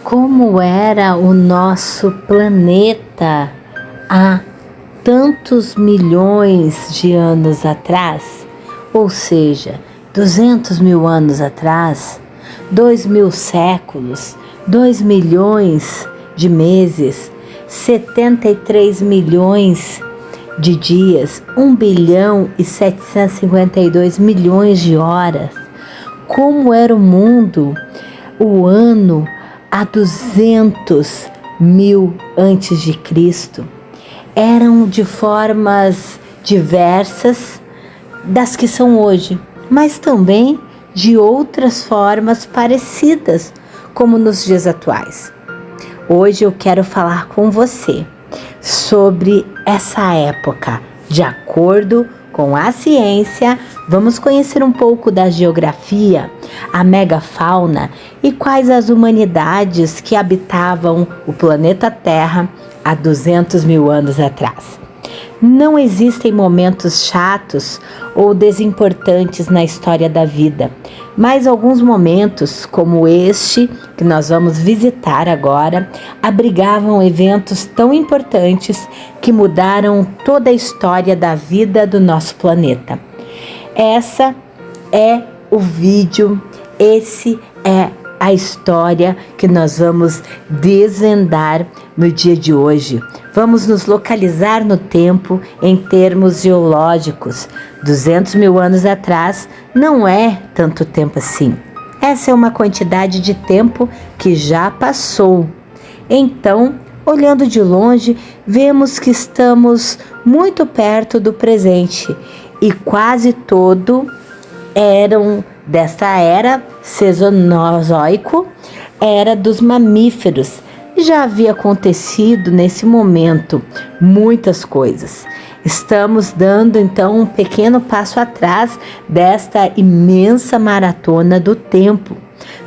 como era o nosso planeta há tantos milhões de anos atrás, ou seja, 200 mil anos atrás, 2.000 séculos, 2 milhões de meses, 73 milhões de dias, 1 bilhão e 752 milhões de horas. Como era o mundo, o ano há 200 mil antes de Cristo? Eram de formas diversas das que são hoje, mas também de outras formas parecidas, como nos dias atuais. Hoje eu quero falar com você sobre essa época. De acordo com a ciência, vamos conhecer um pouco da geografia, a megafauna e quais as humanidades que habitavam o planeta Terra há 200 mil anos atrás. Não existem momentos chatos ou desimportantes na história da vida, mas alguns momentos, como este que nós vamos visitar agora, abrigavam eventos tão importantes que mudaram toda a história da vida do nosso planeta. Essa é o vídeo, esse é a história que nós vamos desvendar no dia de hoje. Vamos nos localizar no tempo em termos geológicos. 200 mil anos atrás não é tanto tempo assim. Essa é uma quantidade de tempo que já passou. Então, olhando de longe, vemos que estamos muito perto do presente e quase todo eram desta era Cenozoico, era dos mamíferos. Já havia acontecido nesse momento muitas coisas. Estamos dando então um pequeno passo atrás desta imensa maratona do tempo.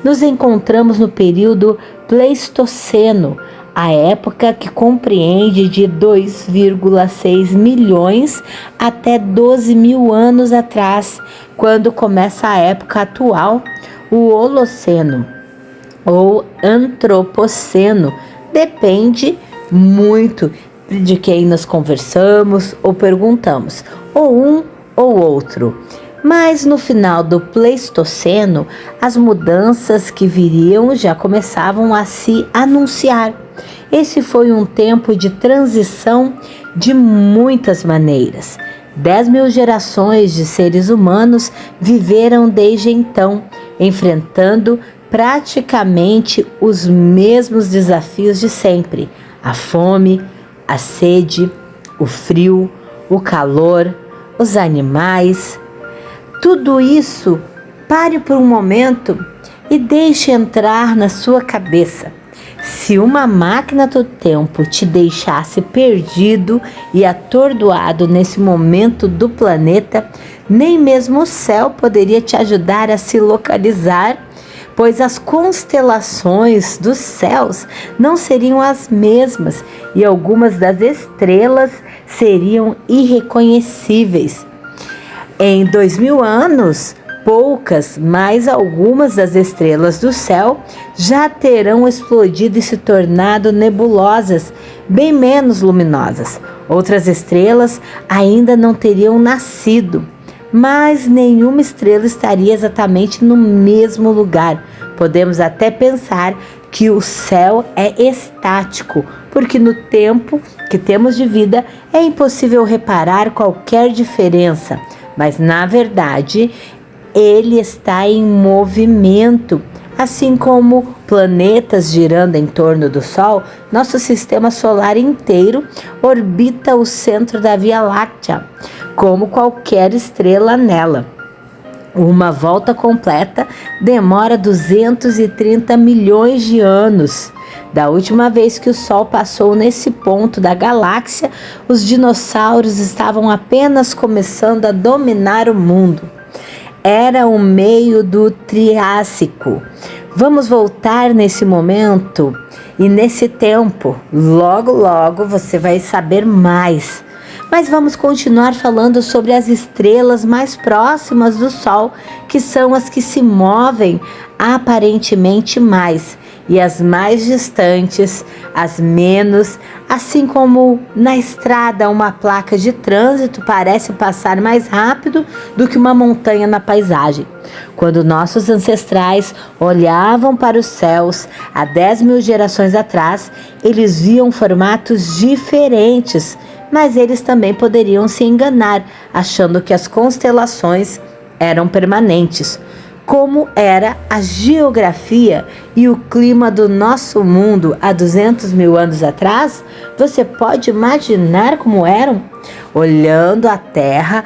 Nos encontramos no período Pleistoceno, a época que compreende de 2,6 milhões até 12 mil anos atrás, quando começa a época atual, o Holoceno ou Antropoceno. Depende muito de quem nós conversamos ou perguntamos, ou um ou outro. Mas no final do Pleistoceno, as mudanças que viriam já começavam a se anunciar. Esse foi um tempo de transição de muitas maneiras. 10 mil gerações de seres humanos viveram desde então, enfrentando praticamente os mesmos desafios de sempre: a fome, a sede, o frio, o calor, os animais. Tudo isso, pare por um momento e deixe entrar na sua cabeça. Se uma máquina do tempo te deixasse perdido e atordoado nesse momento do planeta, nem mesmo o céu poderia te ajudar a se localizar, pois as constelações dos céus não seriam as mesmas e algumas das estrelas seriam irreconhecíveis. Em 2000 anos, poucas, mas algumas das estrelas do céu já terão explodido e se tornado nebulosas, bem menos luminosas. Outras estrelas ainda não teriam nascido, mas nenhuma estrela estaria exatamente no mesmo lugar. Podemos até pensar que o céu é estático, porque no tempo que temos de vida é impossível reparar qualquer diferença, mas na verdade ele está em movimento. Assim como planetas girando em torno do Sol, nosso sistema solar inteiro orbita o centro da Via Láctea, como qualquer estrela nela. Uma volta completa demora 230 milhões de anos. Da última vez que o Sol passou nesse ponto da galáxia, os dinossauros estavam apenas começando a dominar o mundo. Era o meio do Triássico. Vamos voltar nesse momento e nesse tempo. Logo, logo você vai saber mais. Mas vamos continuar falando sobre as estrelas mais próximas do Sol, que são as que se movem aparentemente mais. e as mais distantes, as menos, assim como na estrada uma placa de trânsito parece passar mais rápido do que uma montanha na paisagem. Quando nossos ancestrais olhavam para os céus há 10.000 gerações atrás, eles viam formatos diferentes, mas eles também poderiam se enganar, achando que as constelações eram permanentes. Como era a geografia e o clima do nosso mundo há 200.000 anos atrás? Você pode imaginar como eram? Olhando a Terra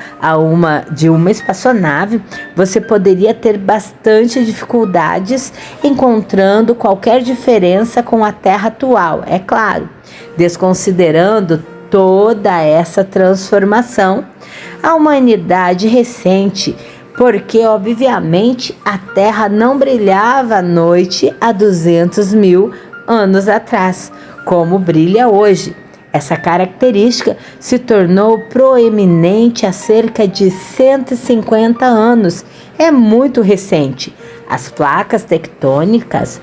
de uma espaçonave, você poderia ter bastante dificuldades encontrando qualquer diferença com a Terra atual, é claro, desconsiderando toda essa transformação. A humanidade recente, porque obviamente a Terra não brilhava à noite há 200.000 anos atrás, como brilha hoje. Essa característica se tornou proeminente há cerca de 150 anos. É muito recente. As placas tectônicas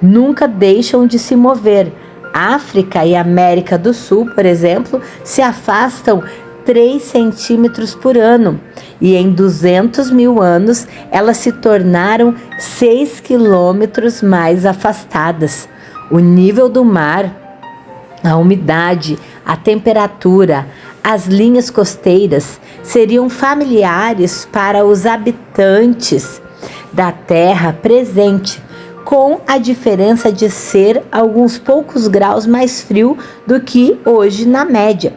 nunca deixam de se mover. África e América do Sul, por exemplo, se afastam 3 centímetros por ano, e em 200.000 anos elas se tornaram 6 quilômetros mais afastadas. O nível do mar, a umidade, a temperatura, as linhas costeiras seriam familiares para os habitantes da Terra presente, com a diferença de ser alguns poucos graus mais frio do que hoje na média.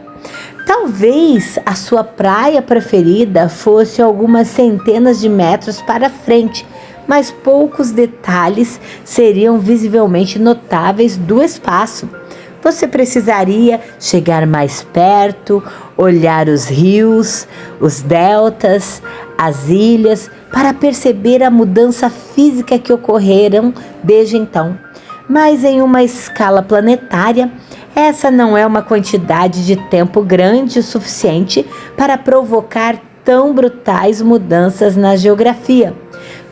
Talvez a sua praia preferida fosse algumas centenas de metros para frente, mas poucos detalhes seriam visivelmente notáveis do espaço. Você precisaria chegar mais perto, olhar os rios, os deltas, as ilhas, para perceber a mudança física que ocorreram desde então. Mas em uma escala planetária, essa não é uma quantidade de tempo grande o suficiente para provocar tão brutais mudanças na geografia.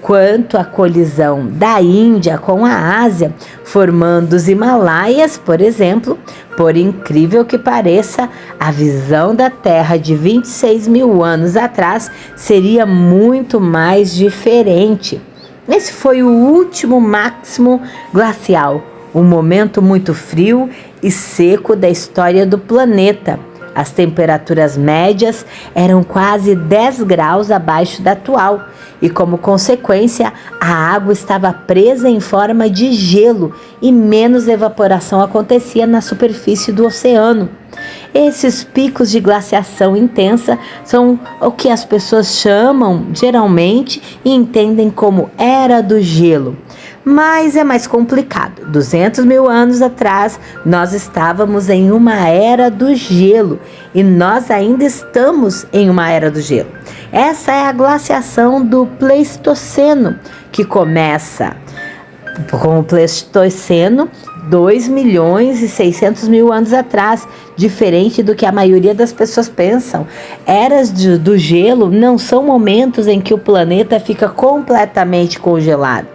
Quanto à colisão da Índia com a Ásia, formando os Himalaias, por exemplo, por incrível que pareça, a visão da Terra de 26.000 anos atrás seria muito mais diferente. Esse foi o último máximo glacial, um momento muito frio e seco da história do planeta. As temperaturas médias eram quase 10 graus abaixo da atual e, como consequência, a água estava presa em forma de gelo e menos evaporação acontecia na superfície do oceano. Esses picos de glaciação intensa são o que as pessoas chamam geralmente e entendem como Era do Gelo. Mas é mais complicado. 200.000 anos atrás, nós estávamos em uma Era do Gelo e nós ainda estamos em uma Era do Gelo. Essa é a glaciação do Pleistoceno, que começa com o Pleistoceno 2.600.000 anos atrás, diferente do que a maioria das pessoas pensam. Eras do gelo não são momentos em que o planeta fica completamente congelado.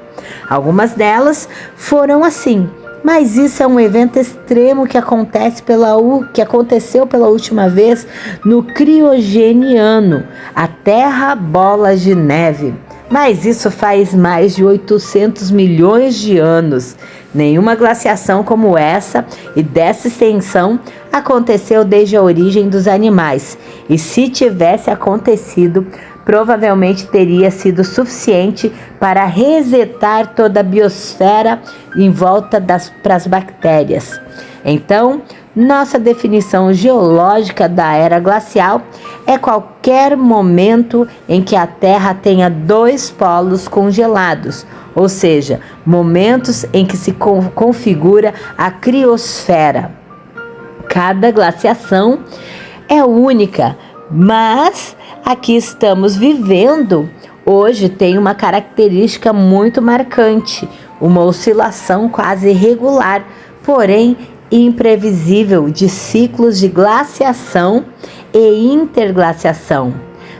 Algumas delas foram assim, mas isso é um evento extremo que aconteceu pela última vez no Criogeniano, a Terra Bola de Neve. Mas isso faz mais de 800 milhões de anos. Nenhuma glaciação como essa e dessa extensão aconteceu desde a origem dos animais. E se tivesse acontecido, provavelmente teria sido suficiente para resetar toda a biosfera em volta para as bactérias. Então, nossa definição geológica da era glacial é qualquer momento em que a Terra tenha 2 polos congelados, ou seja, momentos em que se configura a criosfera. Cada glaciação é única, mas a que estamos vivendo hoje tem uma característica muito marcante, uma oscilação quase regular, porém imprevisível, de ciclos de glaciação e interglaciação.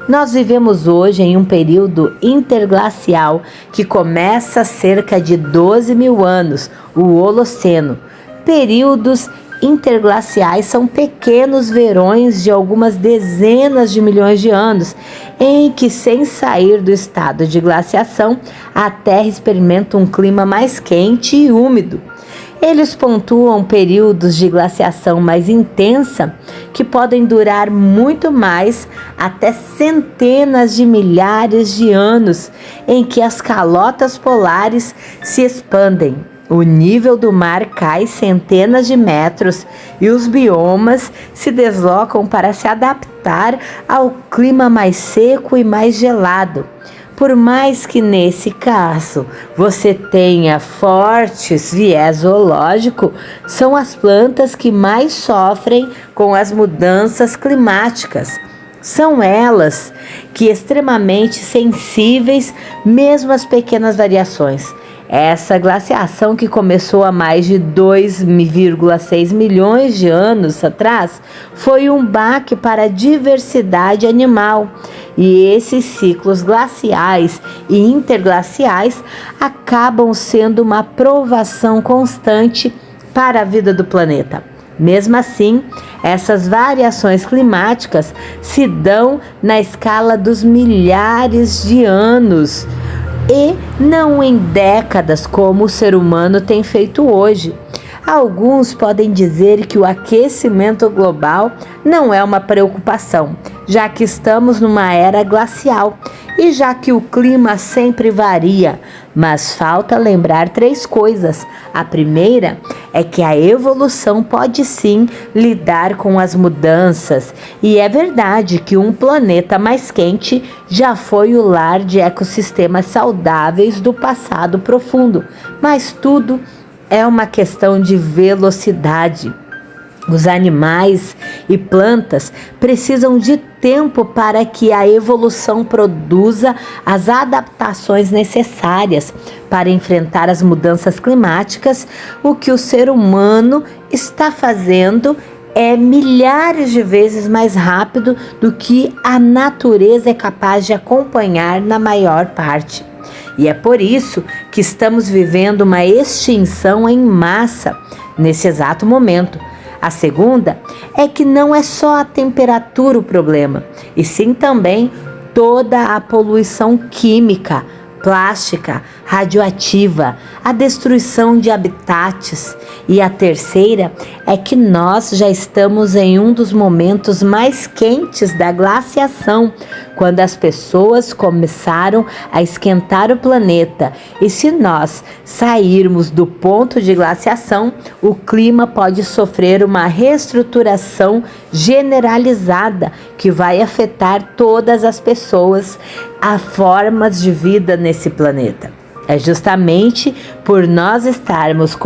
Nós vivemos hoje em um período interglacial que começa há cerca de 12 mil anos, o Holoceno. Períodos interglaciais são pequenos verões de algumas dezenas de milhões de anos, em que, sem sair do estado de glaciação, a Terra experimenta um clima mais quente e úmido. Eles pontuam períodos de glaciação mais intensa que podem durar muito mais, até centenas de milhares de anos, em que as calotas polares se expandem. O nível do mar cai centenas de metros e os biomas se deslocam para se adaptar ao clima mais seco e mais gelado. Por mais que nesse caso você tenha fortes viés zoológico, são as plantas que mais sofrem com as mudanças climáticas. São elas que extremamente sensíveis mesmo às pequenas variações. Essa glaciação, que começou há mais de 2,6 milhões de anos atrás, foi um baque para a diversidade animal. E esses ciclos glaciais e interglaciais acabam sendo uma provação constante para a vida do planeta. Mesmo assim, essas variações climáticas se dão na escala dos milhares de anos e não em décadas, como o ser humano tem feito hoje. Alguns podem dizer que o aquecimento global não é uma preocupação, já que estamos numa era glacial e já que o clima sempre varia. Mas falta lembrar 3 coisas. A primeira é que a evolução pode sim lidar com as mudanças. E é verdade que um planeta mais quente já foi o lar de ecossistemas saudáveis do passado profundo. Mas tudo é uma questão de velocidade. Os animais e plantas precisam de tempo para que a evolução produza as adaptações necessárias para enfrentar as mudanças climáticas. O que o ser humano está fazendo é milhares de vezes mais rápido do que a natureza é capaz de acompanhar na maior parte. E é por isso que estamos vivendo uma extinção em massa nesse exato momento. A segunda é que não é só a temperatura o problema, e sim também toda a poluição química, plástica, radioativa, a destruição de habitats. E a terceira é que nós já estamos em um dos momentos mais quentes da glaciação, quando as pessoas começaram a esquentar o planeta. E se nós sairmos do ponto de glaciação, o clima pode sofrer uma reestruturação generalizada que vai afetar todas as pessoas, as formas de vida nesse planeta. É justamente por nós estarmos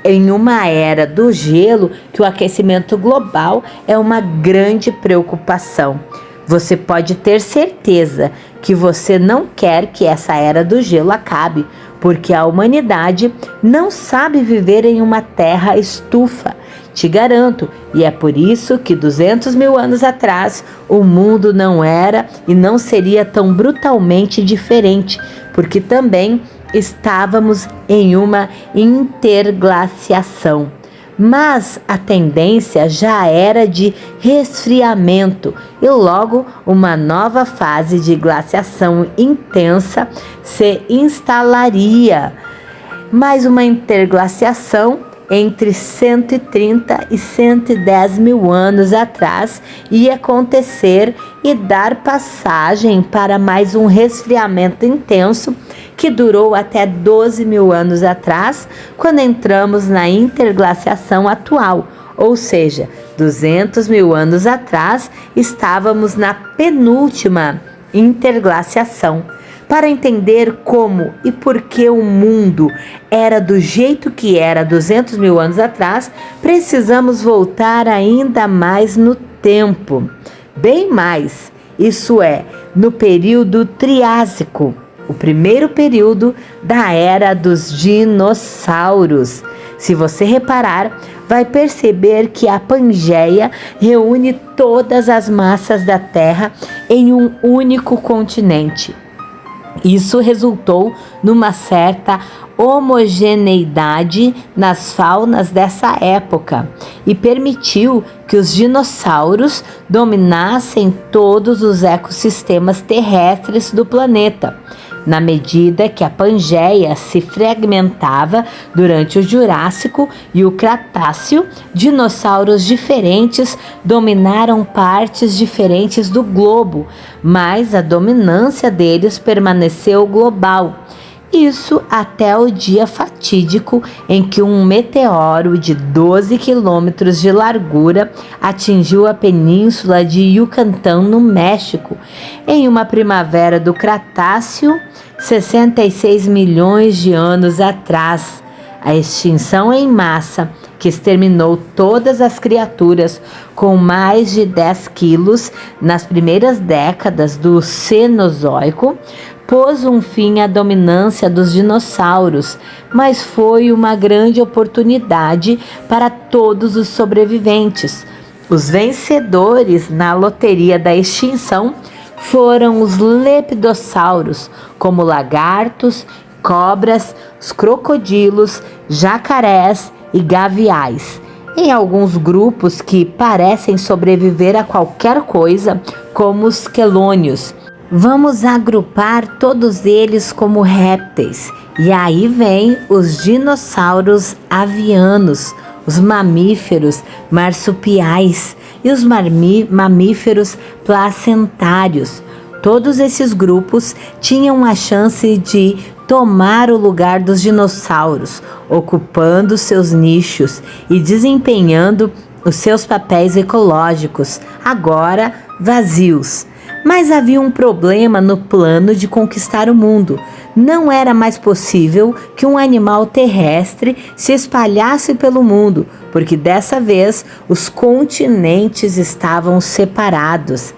em uma era do gelo que o aquecimento global é uma grande preocupação. Você pode ter certeza que você não quer que essa era do gelo acabe, porque a humanidade não sabe viver em uma terra estufa. Te garanto, e é por isso que 200 mil anos atrás o mundo não era e não seria tão brutalmente diferente, porque também estávamos em uma interglaciação. Mas a tendência já era de resfriamento e logo uma nova fase de glaciação intensa se instalaria. Mais uma interglaciação entre 130 e 110 mil anos atrás ia acontecer e dar passagem para mais um resfriamento intenso que durou até 12 mil anos atrás, quando entramos na interglaciação atual, ou seja, 200 mil anos atrás estávamos na penúltima interglaciação. Para entender como e por que o mundo era do jeito que era 200 mil anos atrás, precisamos voltar ainda mais no tempo. Bem mais, isso é, no período Triásico, o primeiro período da era dos dinossauros. Se você reparar, vai perceber que a Pangeia reúne todas as massas da Terra em um único continente. Isso resultou numa certa homogeneidade nas faunas dessa época e permitiu que os dinossauros dominassem todos os ecossistemas terrestres do planeta. Na medida que a Pangeia se fragmentava durante o Jurássico e o Cretáceo, dinossauros diferentes dominaram partes diferentes do globo, mas a dominância deles permaneceu global. Isso até o dia fatídico em que um meteoro de 12 quilômetros de largura atingiu a península de Yucatán, no México, em uma primavera do Cretáceo, 66 milhões de anos atrás. A extinção em massa, que exterminou todas as criaturas com mais de 10 quilos nas primeiras décadas do Cenozoico, pôs um fim à dominância dos dinossauros, mas foi uma grande oportunidade para todos os sobreviventes. Os vencedores na loteria da extinção foram os lepidоssauros, como lagartos, cobras, os crocodilos, jacarés e gaviais. Em alguns grupos que parecem sobreviver a qualquer coisa, como os quelônios. Vamos agrupar todos eles como répteis. E aí vem os dinossauros avianos, os mamíferos marsupiais e os mamíferos placentários. Todos esses grupos tinham a chance de tomar o lugar dos dinossauros, ocupando seus nichos e desempenhando os seus papéis ecológicos, agora vazios. Mas havia um problema no plano de conquistar o mundo. Não era mais possível que um animal terrestre se espalhasse pelo mundo, porque dessa vez os continentes estavam separados.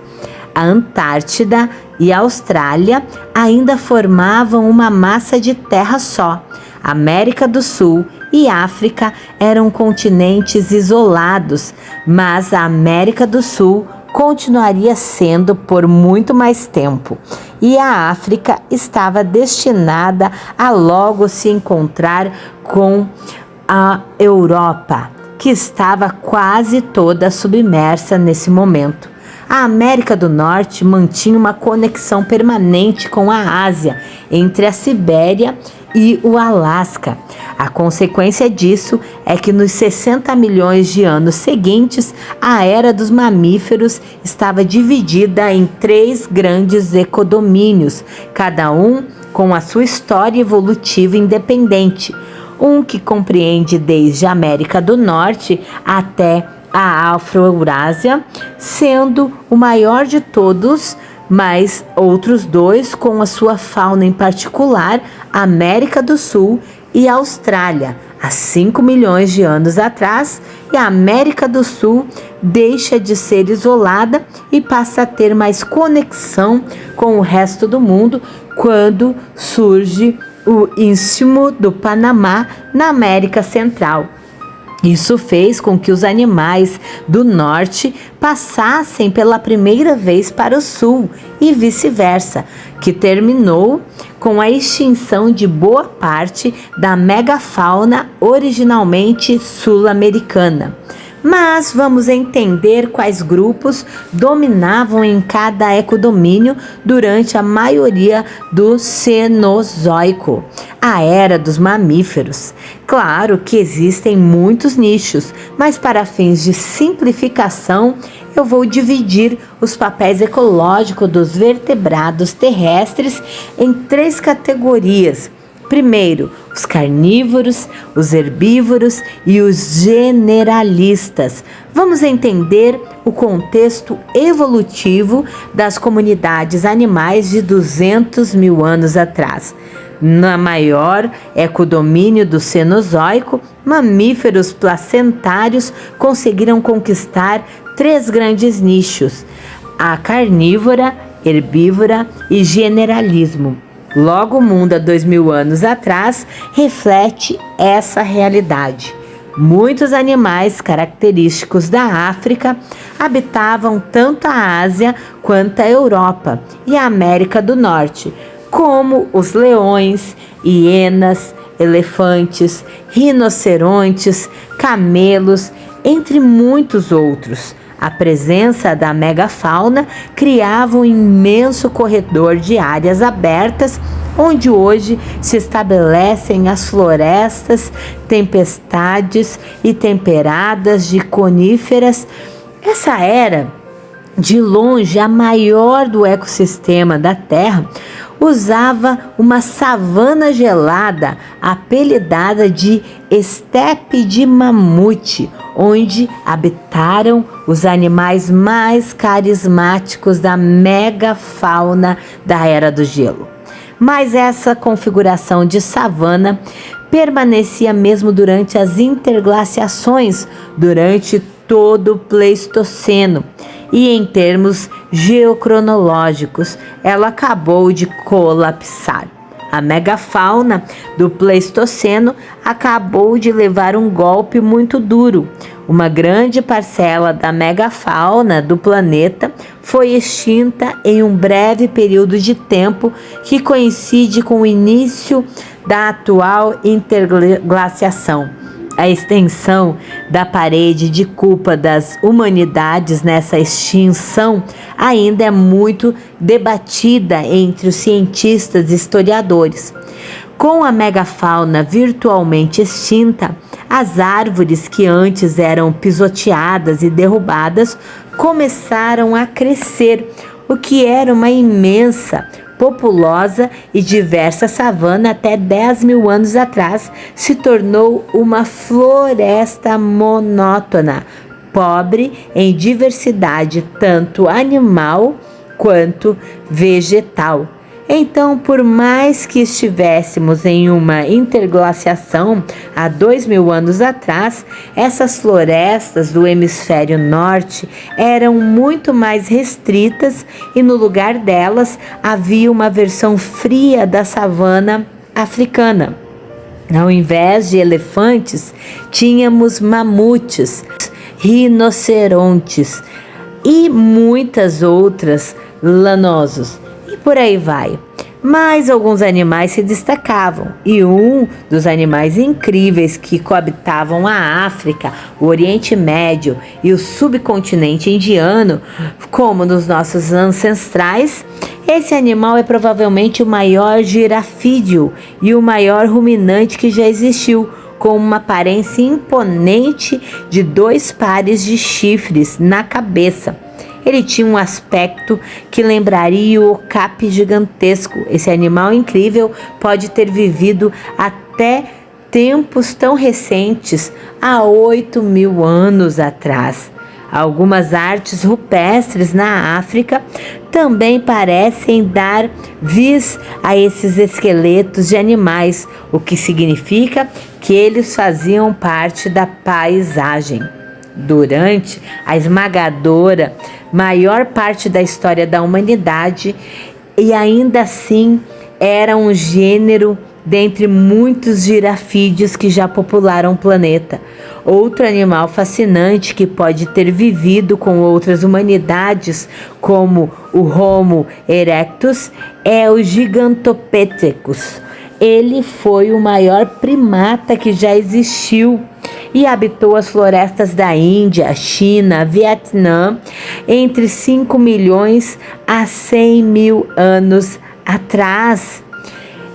A Antártida e a Austrália ainda formavam uma massa de terra só. A América do Sul e África eram continentes isolados, mas a América do Sul continuaria sendo por muito mais tempo, e a África estava destinada a logo se encontrar com a Europa, que estava quase toda submersa nesse momento. A América do Norte mantinha uma conexão permanente com a Ásia, entre a Sibéria e o Alasca. A consequência disso é que nos 60 milhões de anos seguintes, a era dos mamíferos estava dividida em 3 grandes ecodomínios, cada um com a sua história evolutiva independente. Um que compreende desde a América do Norte até a Afro-Eurásia, sendo o maior de todos, mas outros 2 com a sua fauna em particular, a América do Sul e a Austrália, há 5 milhões de anos atrás, e a América do Sul deixa de ser isolada e passa a ter mais conexão com o resto do mundo quando surge o Istmo do Panamá na América Central. Isso fez com que os animais do norte passassem pela primeira vez para o sul e vice-versa, que terminou com a extinção de boa parte da megafauna originalmente sul-americana. Mas vamos entender quais grupos dominavam em cada ecodomínio durante a maioria do Cenozoico, a era dos mamíferos. Claro que existem muitos nichos, mas para fins de simplificação, eu vou dividir os papéis ecológicos dos vertebrados terrestres em 3 categorias. Primeiro, os carnívoros, os herbívoros e os generalistas. Vamos entender o contexto evolutivo das comunidades animais de 200 mil anos atrás. Na maior ecodomínio do Cenozoico, mamíferos placentários conseguiram conquistar 3 grandes nichos: a carnívora, herbívora e generalismo. Logo, o mundo há 2.000 anos atrás reflete essa realidade. Muitos animais característicos da África habitavam tanto a Ásia quanto a Europa e a América do Norte, como os leões, hienas, elefantes, rinocerontes, camelos, entre muitos outros. A presença da megafauna criava um imenso corredor de áreas abertas, onde hoje se estabelecem as florestas, tempestades e temperadas de coníferas. Essa era, de longe, a maior do ecossistema da Terra. Usava uma savana gelada, apelidada de estepe de mamute, onde habitaram os animais mais carismáticos da megafauna da Era do Gelo. Mas essa configuração de savana permanecia mesmo durante as interglaciações, durante todo o Pleistoceno. E em termos geocronológicos, ela acabou de colapsar. A megafauna do Pleistoceno acabou de levar um golpe muito duro. Uma grande parcela da megafauna do planeta foi extinta em um breve período de tempo que coincide com o início da atual interglaciação. A extensão da parede de culpa das humanidades nessa extinção ainda é muito debatida entre os cientistas e historiadores. Com a megafauna virtualmente extinta, as árvores que antes eram pisoteadas e derrubadas começaram a crescer, o que era uma imensa, populosa e diversa savana até 10.000 anos atrás se tornou uma floresta monótona, pobre em diversidade tanto animal quanto vegetal. Então, por mais que estivéssemos em uma interglaciação há 2.000 anos atrás, essas florestas do hemisfério norte eram muito mais restritas e no lugar delas havia uma versão fria da savana africana. Ao invés de elefantes, tínhamos mamutes, rinocerontes e muitas outras lanosos. E por aí vai. Mas alguns animais se destacavam, e um dos animais incríveis que coabitavam a África, o Oriente Médio e o subcontinente indiano, como nos nossos ancestrais, esse animal é provavelmente o maior girafídeo e o maior ruminante que já existiu, com uma aparência imponente de 2 pares de chifres na cabeça. Ele tinha um aspecto que lembraria o okapi gigantesco. Esse animal incrível pode ter vivido até tempos tão recentes, há 8.000 anos atrás. Algumas artes rupestres na África também parecem dar vis a esses esqueletos de animais, o que significa que eles faziam parte da paisagem. Durante a esmagadora maior parte da história da humanidade, e ainda assim era um gênero dentre muitos girafídeos que já popularam o planeta. Outro animal fascinante que pode ter vivido com outras humanidades, como o Homo erectus, é o Gigantopithecus. Ele foi o maior primata que já existiu e habitou as florestas da Índia, China, Vietnã entre 5 milhões a 100.000 anos atrás.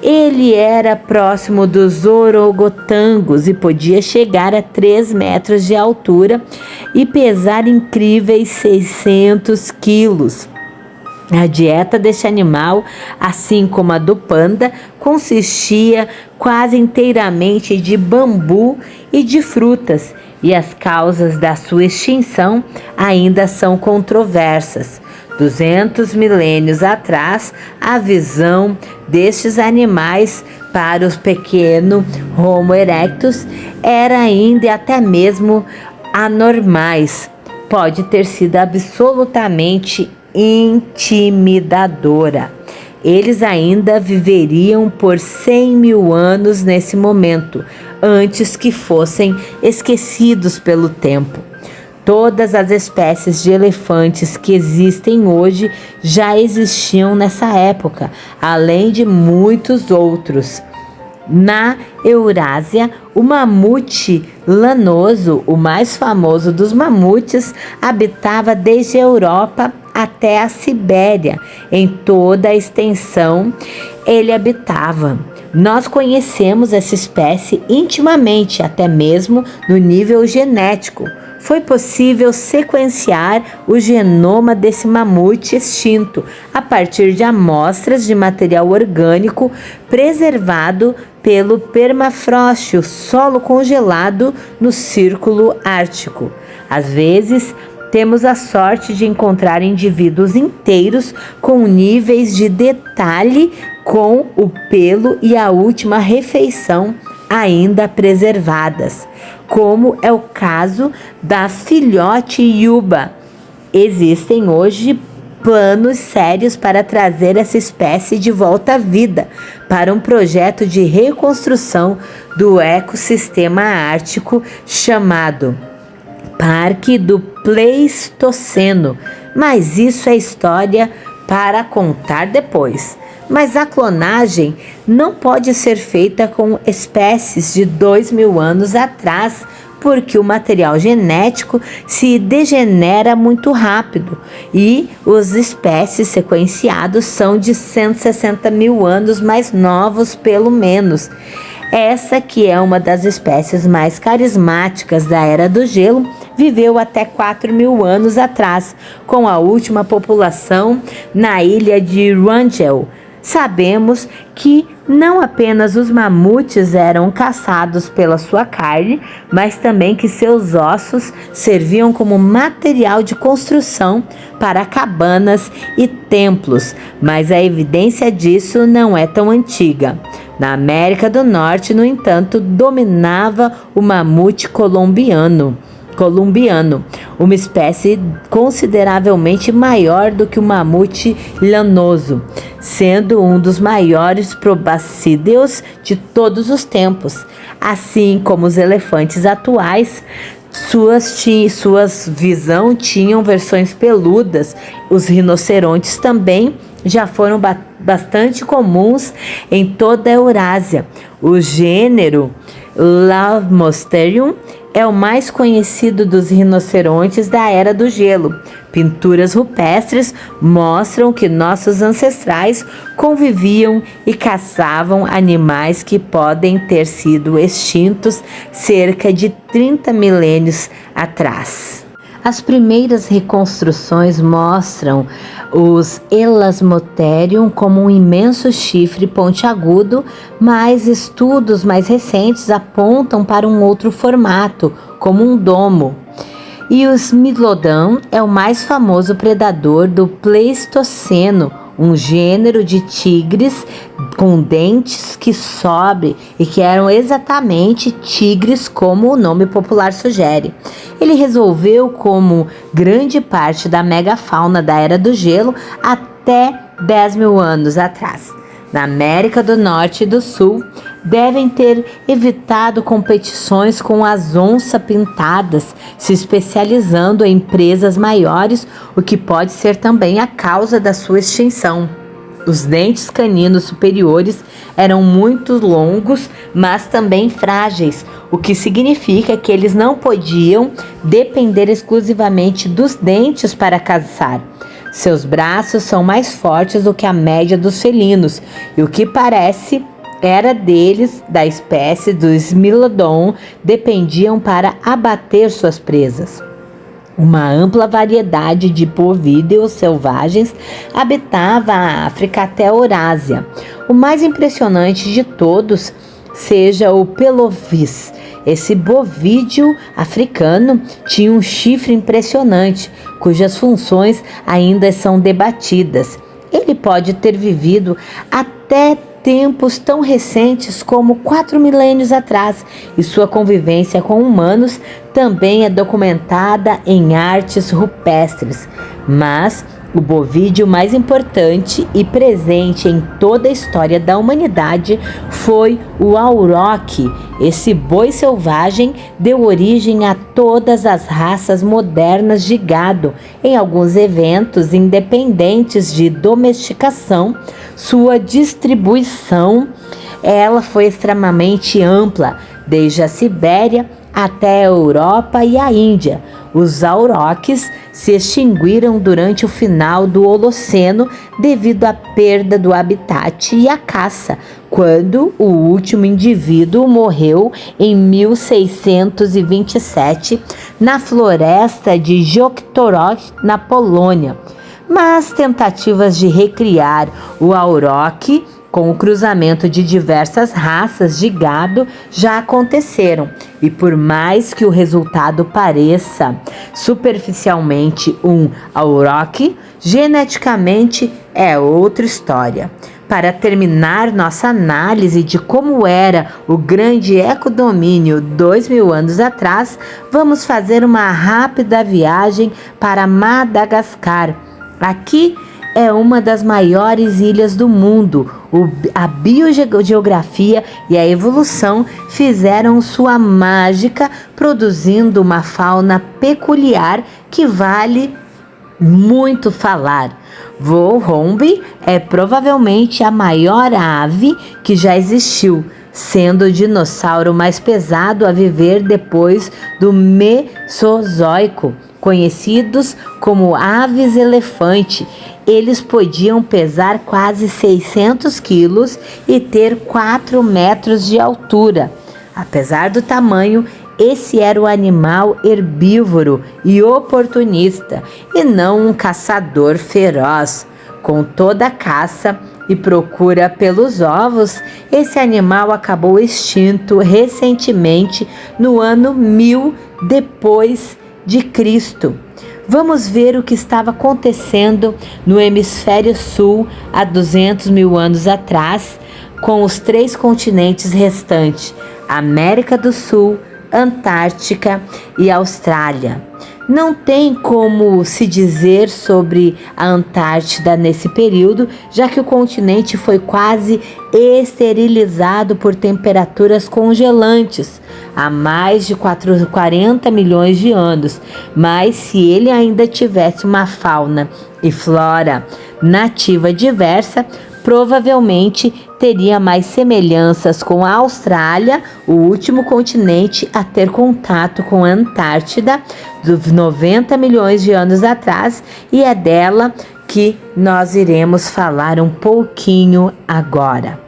Ele era próximo dos orangotangos e podia chegar a 3 metros de altura e pesar incríveis 600 quilos. A dieta deste animal, assim como a do panda, consistia quase inteiramente de bambu e de frutas, e as causas da sua extinção ainda são controversas. 200 milênios atrás, a visão destes animais para os pequenos Homo erectus era ainda e até mesmo anormais. Pode ter sido absolutamente intimidadora. Eles ainda viveriam por 100 mil anos nesse momento, antes que fossem esquecidos pelo tempo. Todas as espécies de elefantes que existem hoje já existiam nessa época, além de muitos outros. Na Eurásia, o mamute lanoso, o mais famoso dos mamutes, habitava desde a Europa até a Sibéria. Em toda a extensão ele habitava. Nós conhecemos essa espécie intimamente, até mesmo no nível genético. Foi possível sequenciar o genoma desse mamute extinto a partir de amostras de material orgânico preservado pelo permafrost, o solo congelado no Círculo Ártico. Às vezes, temos a sorte de encontrar indivíduos inteiros com níveis de detalhe com o pelo e a última refeição ainda preservadas, como é o caso da filhote Yuba. Existem hoje planos sérios para trazer essa espécie de volta à vida para um projeto de reconstrução do ecossistema ártico chamado Parque do Pleistoceno, mas isso é história para contar depois. Mas a clonagem não pode ser feita com espécies de 2.000 anos atrás, porque o material genético se degenera muito rápido e os espécies sequenciados são de 160 mil anos mais novos, pelo menos. Essa, que é uma das espécies mais carismáticas da Era do Gelo, viveu até 4.000 anos atrás, com a última população na ilha de Wrangel. Sabemos que não apenas os mamutes eram caçados pela sua carne, mas também que seus ossos serviam como material de construção para cabanas e templos, mas a evidência disso não é tão antiga. Na América do Norte, no entanto, dominava o mamute colombiano, uma espécie consideravelmente maior do que o mamute lanoso, sendo um dos maiores proboscídeos de todos os tempos. Assim como os elefantes atuais, suas visão tinham versões peludas. Os rinocerontes também já foram bastante comuns em toda a Eurásia. O gênero Lamnosterium é o mais conhecido dos rinocerontes da Era do Gelo. Pinturas rupestres mostram que nossos ancestrais conviviam e caçavam animais que podem ter sido extintos cerca de 30 milênios atrás. As primeiras reconstruções mostram os Elasmotherium como um imenso chifre pontiagudo, mas estudos mais recentes apontam para um outro formato, como um domo. E o Smilodon é o mais famoso predador do Pleistoceno, um gênero de tigres com dentes que sobe e que eram exatamente tigres, como o nome popular sugere. Ele resolveu como grande parte da megafauna da Era do Gelo até 10.000 anos atrás. Na América do Norte e do Sul, devem ter evitado competições com as onça-pintadas, se especializando em presas maiores, o que pode ser também a causa da sua extinção. Os dentes caninos superiores eram muito longos, mas também frágeis, o que significa que eles não podiam depender exclusivamente dos dentes para caçar. Seus braços são mais fortes do que a média dos felinos, e o que parece era deles, da espécie do Smilodon, dependiam para abater suas presas. Uma ampla variedade de bovídeos selvagens habitava a África até a Eurásia. O mais impressionante de todos seja o pelovis. Esse bovídeo africano tinha um chifre impressionante, cujas funções ainda são debatidas. Ele pode ter vivido até tempos tão recentes como 4 milênios atrás, e sua convivência com humanos também é documentada em artes rupestres. Mas O bovídeo mais importante e presente em toda a história da humanidade foi o auroch. Esse boi selvagem deu origem a todas as raças modernas de gado. Em alguns eventos independentes de domesticação, sua distribuição ela foi extremamente ampla, desde a Sibéria até a Europa e a Índia. Os aurochs se extinguiram durante o final do Holoceno devido à perda do habitat e à caça, quando o último indivíduo morreu em 1627 na floresta de Joktorok, na Polônia. Mas tentativas de recriar o auroch com o cruzamento de diversas raças de gado já aconteceram, e por mais que o resultado pareça superficialmente um auroch, geneticamente é outra história. Para terminar nossa análise de como era o grande ecodomínio 2000 anos atrás, vamos fazer uma rápida viagem para Madagascar. Aqui é uma das maiores ilhas do mundo. A biogeografia e a evolução fizeram sua mágica, produzindo uma fauna peculiar que vale muito falar. Vohombi é provavelmente a maior ave que já existiu, sendo o dinossauro mais pesado a viver depois do Mesozoico. Conhecidos como aves-elefante, eles podiam pesar quase 600 quilos e ter 4 metros de altura. Apesar do tamanho, esse era o animal herbívoro e oportunista, e não um caçador feroz. Com toda a caça e procura pelos ovos, esse animal acabou extinto recentemente no ano 1000 depois de Cristo. Vamos ver o que estava acontecendo no hemisfério sul há 200 mil anos atrás, com os 3 continentes restantes: América do Sul, Antártica e Austrália. Não tem como se dizer sobre a Antártida nesse período, já que o continente foi quase esterilizado por temperaturas congelantes há mais de 40 milhões de anos. Mas se ele ainda tivesse uma fauna e flora nativa diversa, provavelmente teria mais semelhanças com a Austrália, o último continente a ter contato com a Antártida dos 90 milhões de anos atrás, e é dela que nós iremos falar um pouquinho agora.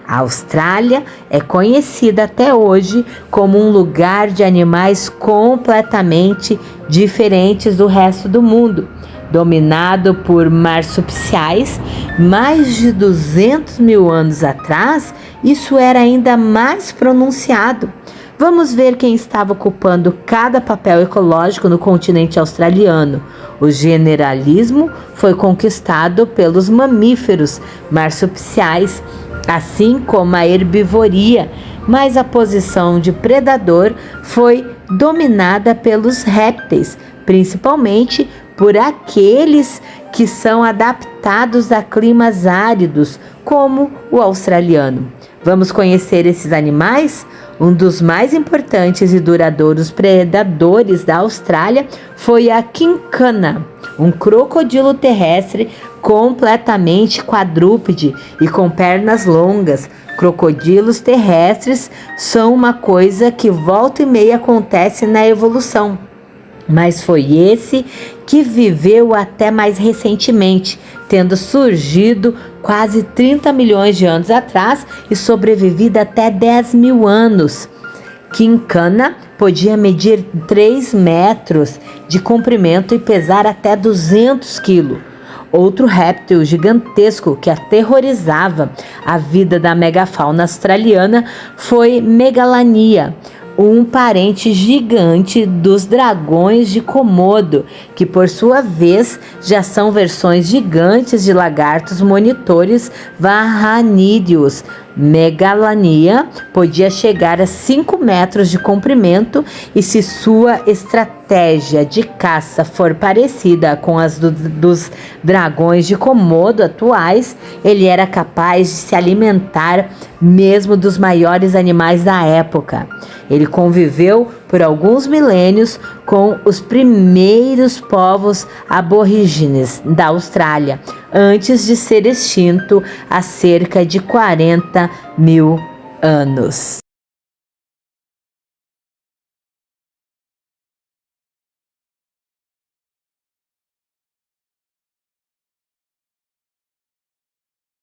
A Austrália é conhecida até hoje como um lugar de animais completamente diferentes do resto do mundo. Dominado por marsupiais, mais de 200 mil anos atrás, isso era ainda mais pronunciado. Vamos ver quem estava ocupando cada papel ecológico no continente australiano. O generalismo foi conquistado pelos mamíferos marsupiais, assim como a herbivoria, mas a posição de predador foi dominada pelos répteis, principalmente por aqueles que são adaptados a climas áridos, como o australiano. Vamos conhecer esses animais? Um dos mais importantes e duradouros predadores da Austrália foi a quincana, um crocodilo terrestre completamente quadrúpede e com pernas longas. Crocodilos terrestres são uma coisa que volta e meia acontece na evolução, mas foi esse que viveu até mais recentemente, tendo surgido quase 30 milhões de anos atrás e sobrevivido até 10 mil anos. Quincana podia medir 3 metros de comprimento e pesar até 200 quilos. Outro réptil gigantesco que aterrorizava a vida da megafauna australiana foi Megalania, um parente gigante dos dragões de Komodo, que por sua vez já são versões gigantes de lagartos monitores varranídeos, Megalania podia chegar a 5 metros de comprimento e, se sua estratégia de caça for parecida com as dos dragões de Komodo atuais, ele era capaz de se alimentar mesmo dos maiores animais da época. Ele conviveu por alguns milênios com os primeiros povos aborígenes da Austrália, antes de ser extinto há cerca de 40 mil anos.